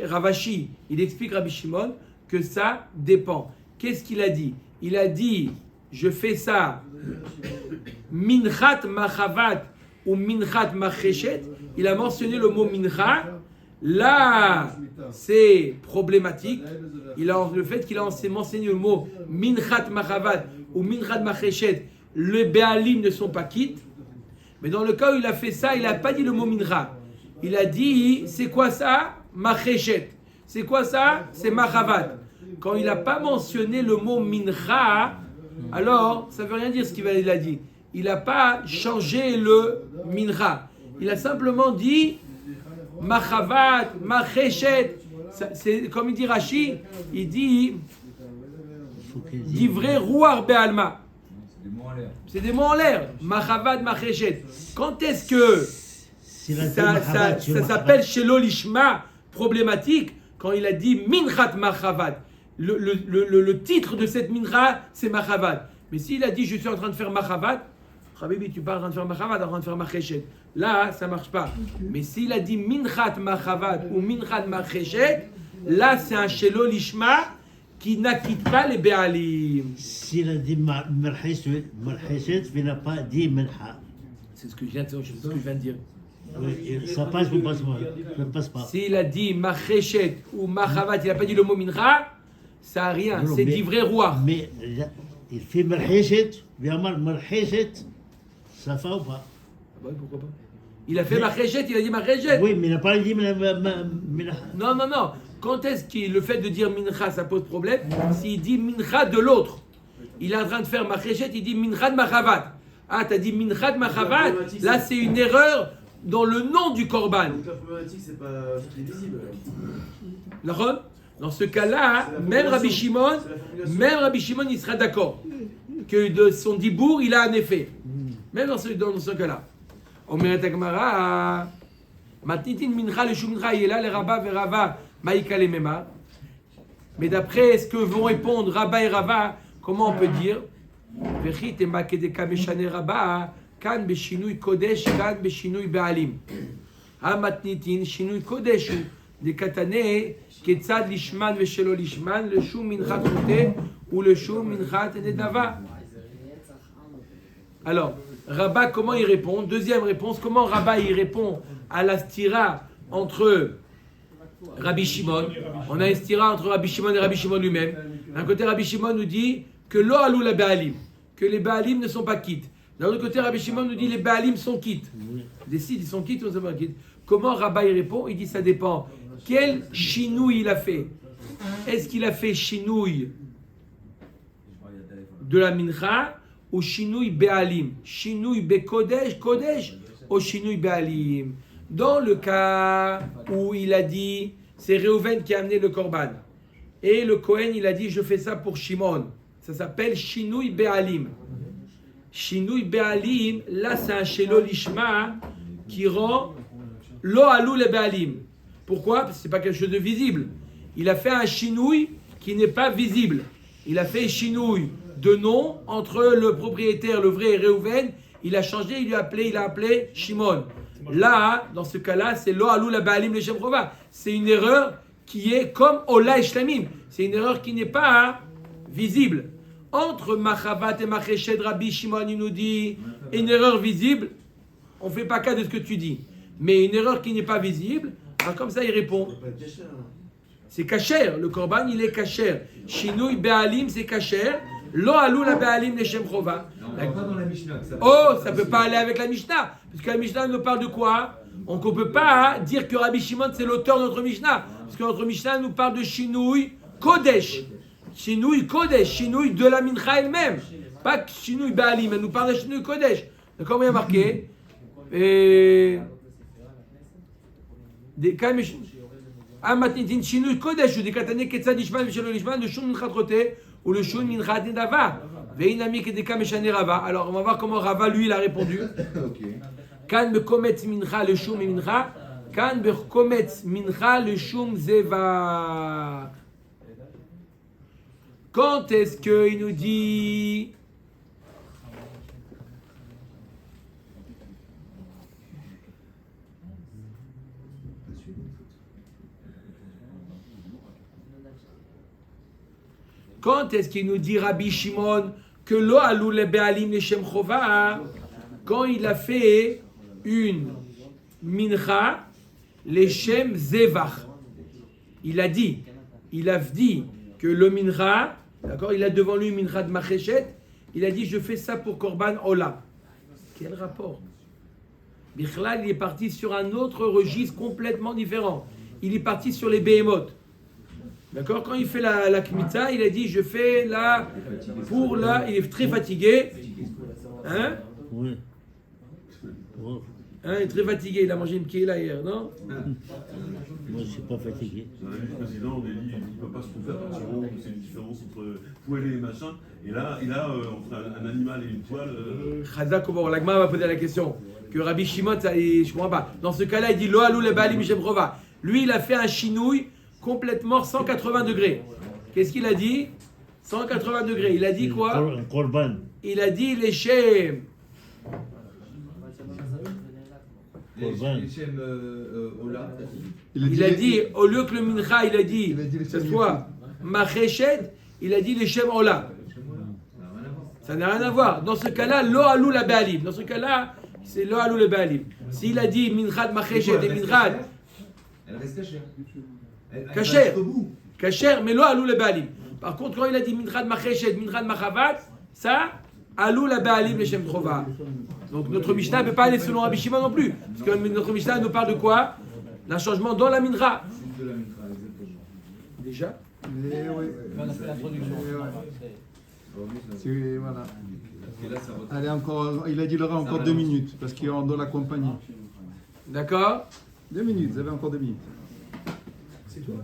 Ravashi, il explique Rabbi Shimon que ça dépend. Qu'est-ce qu'il a dit? Il a dit, je fais ça minchat machavat ou minchat macheshet. Il a mentionné le mot mincha. Là, c'est problématique. Le fait qu'il a mentionné le mot minchat machavat ou minchat macheshet, les béalim ne sont pas quittes. Mais dans le cas où il a fait ça, il n'a pas dit le mot mincha. Il a dit, c'est quoi ça? Macheshet. C'est quoi ça? C'est machavat. Quand il n'a pas mentionné le mot mincha, alors ça ne veut rien dire ce qu'il a dit. Il n'a pas changé le mincha. Il a simplement dit machavat, macheshet. C'est comme il dit Rashi, il dit divrei ruach be'alma. C'est des mots en l'air. Machavat, macheshet. Quand est-ce que ça s'appelle Shelo Lishma problématique? Quand il a dit Minchat Machavat. Le titre de cette Mincha, c'est Machavat. Mais s'il a dit je suis en train de faire Machavat, Habibi, tu pas en train de faire Machavat, tu es en train de faire Macheshet. Là, ça ne marche pas. Mais s'il a dit Minchat Machavat ou Minchat Macheshet, là, c'est un Shelo Lishma qui n'acquitte pas les Béalim. S'il a dit Marcheshet, il n'a pas dit Mincha. C'est ce que je viens de dire. Oui, ça passe ou ça passe pas. S'il a dit Macheshet ou Machavat, il n'a pas dit le mot Mincha, ça n'a rien. C'est divrei ruach. Mais il fait Marcheshet, Marcheshet, ça fait ou pas? Ah ouais, pourquoi pas? Il a fait Macheshet, il a dit Macheshet. Oui, mais il n'a pas dit Mincha. Non. Quand est-ce que le fait de dire Mincha, ça pose problème? S'il dit Mincha de l'autre, il est en train de faire Macheshet, il dit Mincha de Machavat. Ah, tu as dit Mincha de Machavat, là c'est une erreur dans le nom du Korban. Donc la problématique, c'est pas ce qui est visible. Dans ce cas-là, même Rabbi Shimon, il sera d'accord que de son dibour, il a un effet. Même dans ce cas-là. Omeret Agmara, Matnitin mincha le shumincha yela le Rabba ve Rava maïka le mema. Mais d'après ce que vont répondre Rabba et Rava, comment on peut dire? Vechit et makedeka meshane Rabba kan beshinui kodesh kan beshinui be'alim. Ha matnitin shinui kodesh de katane ketzad lishman veshelo lishman le shum minchat rote ou le shum minchat nedava. Alors, Rabba, comment il répond? Deuxième réponse, comment Rabba il répond à la stira entre Rabbi Shimon. On a un stira entre Rabbi Shimon et Rabbi Shimon lui-même. D'un côté, Rabbi Shimon nous dit que lo alou la Baalim, que les Baalim ne sont pas quittes. D'un autre côté, Rabbi Shimon nous dit que les Baalim sont quittes. Décide, ils sont quittes ou ils sont pas quittes. Comment Rabbi répond? Il dit ça dépend. Quel chinouille il a fait? Est-ce qu'il a fait chinouille de la mincha ou chinouille Baalim? Chinouille Bekodesh, Kodesh ou chinouille Baalim? Dans le cas où il a dit, c'est Réhouven qui a amené le korban. Et le Kohen, il a dit, je fais ça pour Shimon. Ça s'appelle chinouille Baalim. Chinouille Baalim, là c'est un shelo lishma qui rend lo alou le Baalim. Pourquoi? Parce que ce n'est pas quelque chose de visible. Il a fait un chinouille qui n'est pas visible. Il a fait chinouille de nom entre le propriétaire, le vrai, et Réhouven. Il a changé, il a appelé Shimon. Là, dans ce cas-là, c'est lo alou la Baalim le Shem Chova. C'est une erreur qui est comme Ola et Shlamim. C'est une erreur qui n'est pas visible. Entre Machavat et Macheshed, Rabbi Shimon, il nous dit une erreur visible, on ne fait pas cas de ce que tu dis. Mais une erreur qui n'est pas visible, alors comme ça il répond. C'est kasher, le korban il est kasher. Shinouï Baalim c'est kasher. Lo alou la Baalim le Shem Chova. Non, pas dans la Mishnah. Ça ne peut pas aller avec la Mishnah. Parce que la Mishnah nous parle de quoi? Donc on ne peut pas dire que Rabbi Shimon c'est l'auteur de notre Mishnah. Parce que notre Mishnah nous parle de Shinouï Kodesh. Shinouï Kodesh, Shinouï de la mincha elle-même. Pas Shinouï Baalim, elle nous parle de Shinouï Kodesh. D'accord, il y a marqué. Amatin Shinouï Kodesh, ou des katané Ketzad Ishman, Vishalo Ishman, le Shun Minchat Roté, ou le Shun Minchat Nedava. Veinami Kedeka Meshane Rava. Alors, on va voir comment Rava, lui, il a répondu. Kan Bekometz Mincha, le Shum Mincha. Kan Bekometz Mincha, le Shum Zeva. Quand est-ce qu'il nous dit quand est-ce qu'il nous dit Rabbi Shimon que lo alou le Baalim le Shem Chova quand il a fait une mincha le Shem Zevach. Il a dit que le mincha, d'accord, il a devant lui une mincha de Macheshet, il a dit je fais ça pour Korban Ola. Quel rapport? Bichlal, il est parti sur un autre registre complètement différent. Il est parti sur les Behemoth. D'accord? Quand il fait la Kmitza, il a dit je fais là pour là, il est très fatigué. Hein? Oui. Hein, il est très fatigué, il a mangé une kéla hier, non? Moi, je ne suis pas fatigué. Le président, on dit il ne peut pas se tromper à partir du moment où c'est une différence entre poêlé et machin. Et là, entre un animal et une poêle. Chazak, l'Agma va poser la question. Que Rabbi Shimon, je ne comprends pas. Dans ce cas-là, il dit Lo alou le Baalim Shem Chova. Lui, il a fait un chinouille complètement 180 degrés. Qu'est-ce qu'il a dit? 180 degrés. Il a dit quoi? Un korban. Il a dit les Shem. Il a dit, au lieu que le mincha, il a dit que ce soit Macheshed, il a dit les Shem Ola. Ça n'a rien à voir. Dans ce cas-là, Lo alou la Baalim. Dans ce cas-là, c'est Lo alou le Baalim. S'il a dit Minchad Macheshed et Minchad. Elle reste cachère. Cachère. Cachère, mais Lo alou le Baalim. Par contre, quand il a dit Minchad Macheshed, Minchad Machavat, ça, alou la Baalim le Shem Chova. Donc notre Mishnah ne peut pas aller selon Rabbi Shimon non plus. Parce que notre Mishnah nous parle de quoi? D'un changement dans la mincha. De la mincha, exactement. Déjà? On a fait l'introduction. Voilà. Et là, ça Allez, encore, il a dit il aura encore 2 minutes, parce qu'il est dans la compagnie. D'accord? 2 minutes, vous avez encore 2 minutes. C'est toi?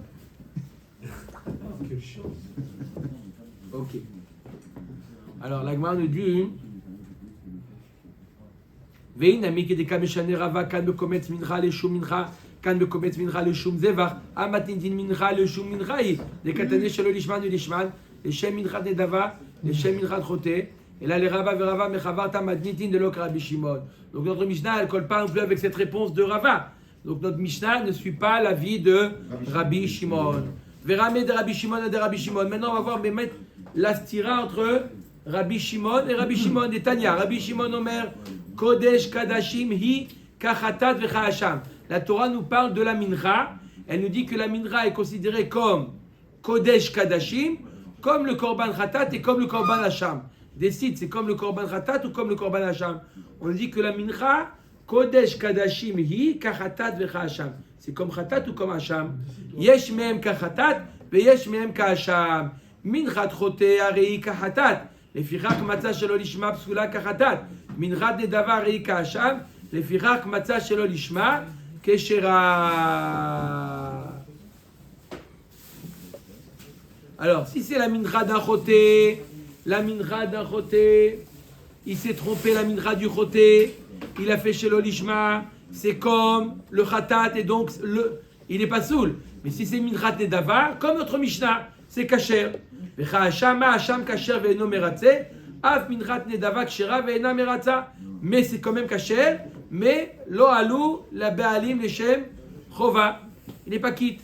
Ok. Alors, l'Agmar nous dit Vein ami qui décame shane rava kan be kometz mincha le shum mincha kan be kometz mincha le shum zevach amatin din mincha le shum mincha de katane shelo lishman u lishman le shem mincha de dava le shem mincha choté et là les rava ve rava mechavarta madnitin de l'ok Rabbi Shimon. Donc notre Mishnah elle colle pas non plus avec cette réponse de Rava. Donc notre Mishnah ne suit pas l'avis de Rabbi Shimon. Verame de Rabbi Shimon et de Rabbi Shimon. Maintenant on va voir mais mettre la stira entre Rabbi Shimon et Rabbi Shimon et Tanya. Rabbi Shimon Omer Kodesh Kadashim Hi Kachatat Vechasham. La Torah nous parle de la mincha Elle nous dit que la mincha est considérée comme Kodesh Kadashim, comme le Korban Khatat et comme le Korban Hacham. Décide, c'est comme le Korban Khatat ou comme le Korban Hacham. On dit que la mincha, Kodesh Kadashim hi kachatat vecha Hacham. C'est comme Khatat ou comme Hacham. Yesh mehem kachatat ve yesh mehem kahacham. Minchat chote arei kachatat. לפיכך מצה שלא לשמה פסולה כחטאת. מנחת נדבה הרי כהשם, לפיכך מצה שלא לשמה כשרה. Alors, si c'est la mincha d'un choté, il s'est trompé, la mincha du choté, il a fait shelo lishma, c'est comme le khatat et donc il n'est pas soul. Mais si c'est minchat nedava, comme notre Mishnah, c'est kasher. Mais c'est quand même kasher, mais lo alou la be'alim leshem chova. Il n'est pas quitte.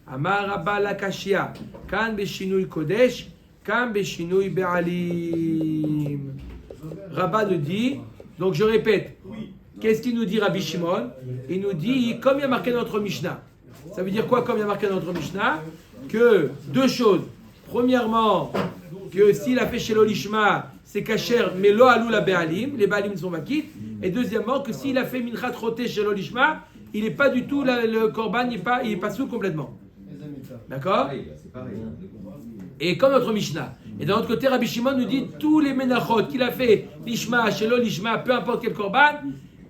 Amar Rabba la kashia, kan beshinui kodesh, kan beshinui be'alim. Rabba nous dit, donc je répète, qu'est-ce qu'il nous dit Rabbi Shimon? Il nous dit, comme il y a marqué dans notre Mishnah. Ça veut dire quoi, comme il y a marqué dans notre Mishnah? Que deux choses. Premièrement, que s'il a fait chez l'olishma, c'est kasher, mais lo alou la be'alim, les be'alim sont maquis. Et deuxièmement, que s'il a fait minchat roté chez l'olishma, il n'est pas du tout, le korban, il n'est pas sous complètement. D'accord? C'est pareil. Et comme notre Mishnah. Et d'un autre côté, Rabbi Shimon nous dit tous les menachot qu'il a fait, l'ishma, chez l'olishma, peu importe quel korban,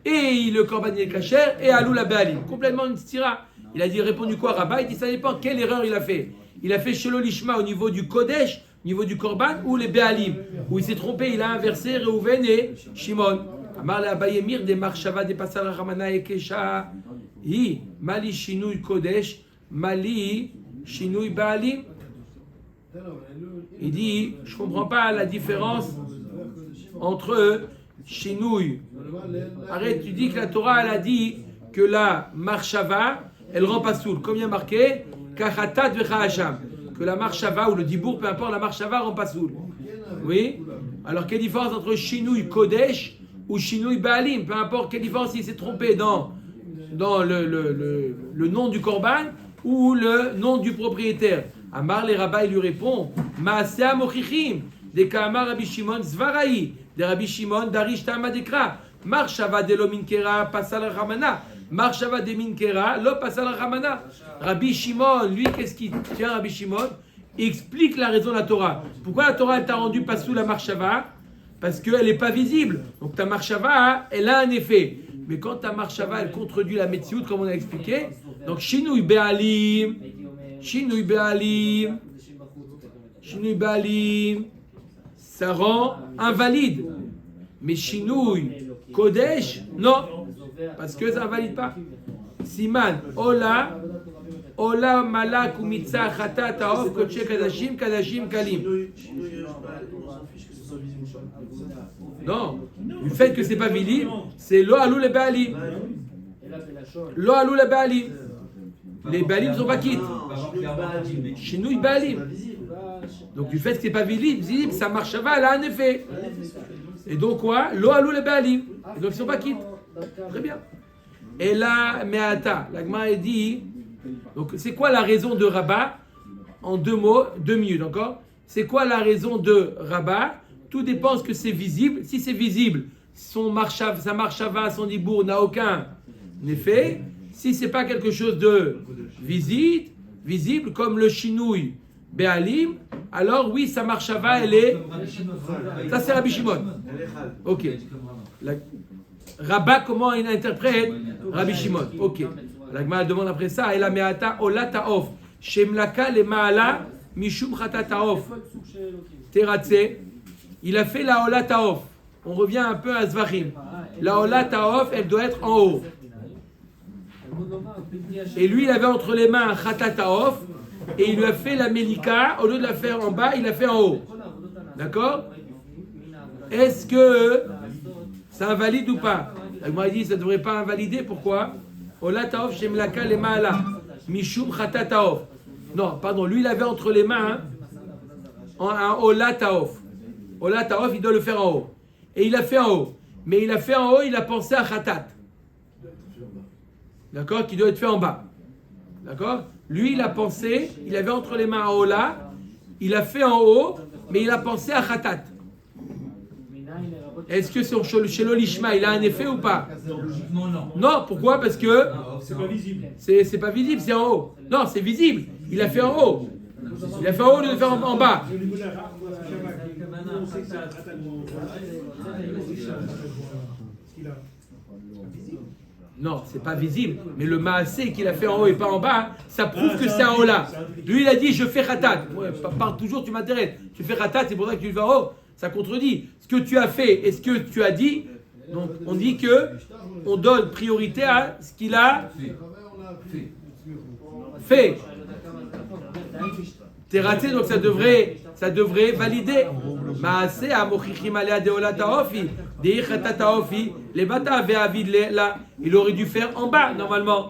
et le korban il est kasher, et alou la be'alim. Complètement une stira. Il a dit, répondu quoi, Rabba? Il dit, ça dépend quelle erreur il a fait. Il a fait Shelo Lishma au niveau du Kodesh, au niveau du Korban, ou les Be'alim, où il s'est trompé, il a inversé Reuven et Shimon. Amar le Abayemir des Marshava des Pasal Ramana et Kesha, hi Mali Shinui Kodesh, Mali Shinui Be'alim. Il dit, je ne comprends pas la différence entre Shinui. Arrête, tu dis que la Torah, elle a dit que la Marshava, elle rend pas soul. Comme il y a marqué, Kachatat vecha Hacham, que la marshava ou le dibour, peu importe, la marshava rend pas soul. Oui. Alors quelle différence entre Shinui Kodesh ou Shinui Baalim? Peu importe, quelle différence s'il s'est trompé dans le nom du korban ou le nom du propriétaire. Amar les rabbis il lui répond, Maaseh mochichim, de Kamar Rabbi Shimon Zvaraï, de Rabbi Shimon Darish Tama Dekra, marshava de lo minkera pasal ramana. Marshava de Minkera, lo pasal Ramana. Rabbi Shimon, lui, qu'est-ce qu'il tient, Rabbi Shimon? Il explique la raison de la Torah. Pourquoi la Torah, elle t'a rendu pas sous la Marshava? Parce qu'elle n'est pas visible. Donc ta Marshava, elle a un effet. Mais quand ta Marshava, elle contredit la Metsiout, comme on a expliqué, donc Shinui Be'alim, ça rend invalide. Mais Shinui Kodesh, non. Parce que ça ne valide pas. Siman, Ola Malak ou Mitzah Chata Taof Koche Kadashim Kalim. Non, du fait que c'est pas visible, c'est Lo Alou le Baalim. Lo Alou le Baalim. Les Baalim sont pas quittes. Chez nous, ils Baalim. Donc du fait que c'est pas visible, ça marche elle a un effet. Et donc quoi? Lo Alou le Baalim. Et donc ils sont pas quittes. Très bien. Et là, Me'ata, la Gemara dit, donc c'est quoi la raison de Rabba? En 2 mots, 2 minutes encore. C'est quoi la raison de Rabba? Tout dépend de ce que c'est visible. Si c'est visible, sa marshava, son dibour n'a aucun effet. Si c'est pas quelque chose de visible, comme le Shinui Be'alim, alors oui, sa marshava, elle est... Ça c'est Rabbi Shimon. Ok. Rabba, comment il interprète Rabbi Shimon? Ok. La Gemara demande après ça, et la me'ata ola ta'of, shemlaka le ma'ala mishum chata ta'of. Teratse, il a fait la ola ta'of. On revient un peu à Zvachim. La ola ta'of, elle doit être en haut. Et lui, il avait entre les mains un chata ta'of, et il lui a fait la melika, au lieu de la faire en bas, il l'a fait en haut. D'accord? Est-ce que ça invalide ou pas? La Gemara dit ça ne devrait pas invalider. Pourquoi? Ola taof shemlaka le ma'ala mishum chata taof. Non, pardon. Lui, il avait entre les mains un ola taof. Ola taof, il doit le faire en haut. Et il a fait en haut. Mais il a fait en haut, il a pensé à chatat. D'accord? Qui doit être fait en bas. D'accord? Lui, il a pensé, il avait entre les mains un Ola, il a fait en haut, mais il a pensé à Khatat. Est-ce que chez l'Olishma, il a un effet ou pas? Logiquement, non. Non, pourquoi? Parce que C'est pas visible. c'est pas visible, c'est en haut. Non, c'est visible. Il a fait en haut. Il a fait en haut au lieu de faire en bas. Non, c'est pas visible. Mais le maasé qu'il a fait en haut et pas en bas, ça prouve que c'est en haut là. Lui, il a dit je fais khatat. Ouais, parle toujours, tu m'intéresses. Tu fais khatat, c'est pour ça que tu le fais en haut. Ça contredit. Ce que tu as fait et ce que tu as dit, donc on dit que on donne priorité à ce qu'il a fait. T'es raté, donc ça devrait valider. Maasé a mochichim alea deolata ofi, dei khatata ofi, les bata avaient avid là. Il aurait dû faire en bas normalement.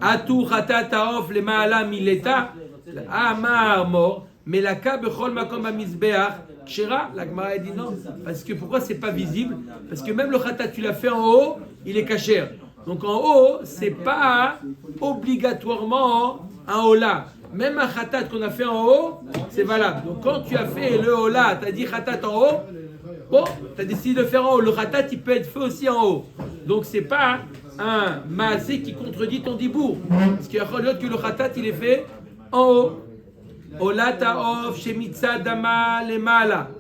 Atu khatata of le maala mileta, amar mort, melaka bechol makom bamizbeach. Kshera, la Gemara dit non, parce que pourquoi c'est pas visible? Parce que même le khatat tu l'as fait en haut, il est kasher. Donc en haut, c'est pas obligatoirement un hola. Même un khatat qu'on a fait en haut, c'est valable. Donc quand tu as fait le hola, tu as dit khatat en haut, bon, tu as décidé de faire en haut. Le khatat, il peut être fait aussi en haut. Donc c'est pas un maasé qui contredit ton dibour. Parce qu'il y a l'autre que le khatat, il est fait en haut. Hola ta'ov shemitza dama lemala.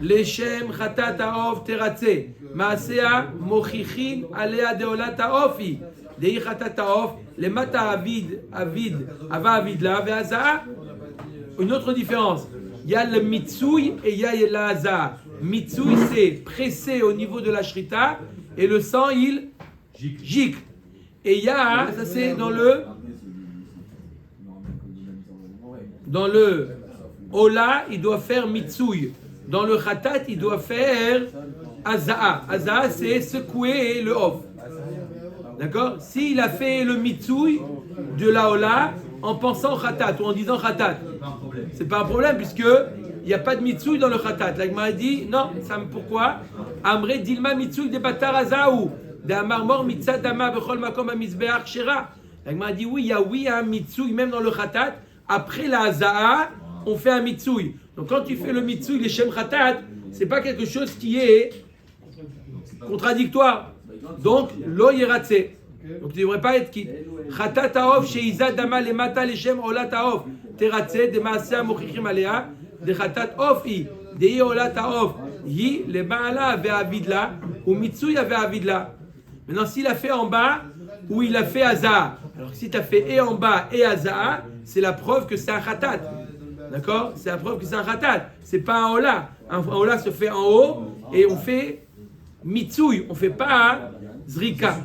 Leshem khatat ta'ov teratze. Maasea mochichin alea deola ta'ofi. Dei khatat ta'ov. Les mata avid, ava avidla, ve'azaa. Une autre différence. Il y a le mitsui et il y a la hazaa. Mitsui, c'est pressé au niveau de la shrita et le sang, il gicle. Et il y a, ça c'est dans le Ola, il doit faire mitsui. Dans le khatat, il doit faire hazaa. Hazaa, c'est secouer le off. D'accord? S'il a fait le mitsui de la Ola en pensant khatat ou en disant khatat, c'est pas un problème puisque il n'y a pas de mitsui dans le khatat. La Gemara dit non, ça pourquoi? Amre dilma mitsui de batar azaou de amar mor mitzad dama bechol makom amizbeach kshera. La Gemara dit oui, il y a un mitsui même dans le khatat. Après la hazaa, on fait un mitsui. Donc quand tu fais le mitsui les shem khatat, c'est pas quelque chose qui est contradictoire. Donc, lo yeratse. Donc, tu ne devrais pas être quitte. Khatat ta'of sheiza dama lemata leshem ola ta'of. Teratse de maasea mochichim alea. De khatat ofi. De ola ta'of. Yi le ba'ala ve'avidla. Ou mitsui ve'avidla. Maintenant, s'il a fait en bas, ou il a fait hazaa. Alors, si tu as fait et en bas et hazaa, c'est la preuve que c'est un khatat. D'accord? C'est la preuve que c'est un khatat. C'est pas un ola. Un ola se fait en haut et on fait mitsui, on ne fait pas zrika.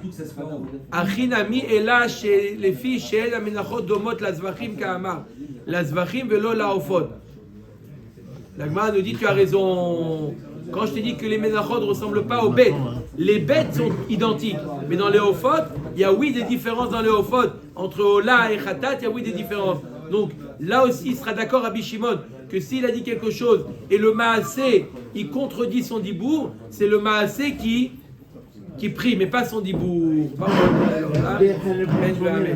Achinami est là chez les filles, chez la menachot domot la zvachim ka'amar. La zvachim velo la ofot. La Gemara nous dit tu as raison. Quand je te dis que les menachot ne ressemblent pas aux bêtes, les bêtes sont identiques. Mais dans les ofot, il y a oui des différences dans les ofot. Entre Ola et Khatat, il y a oui des différences. Donc là aussi, il sera d'accord Rabbi Shimon que s'il a dit quelque chose et le maasé, il contredit son dibour, c'est le maasé qui prie, mais pas son dibour.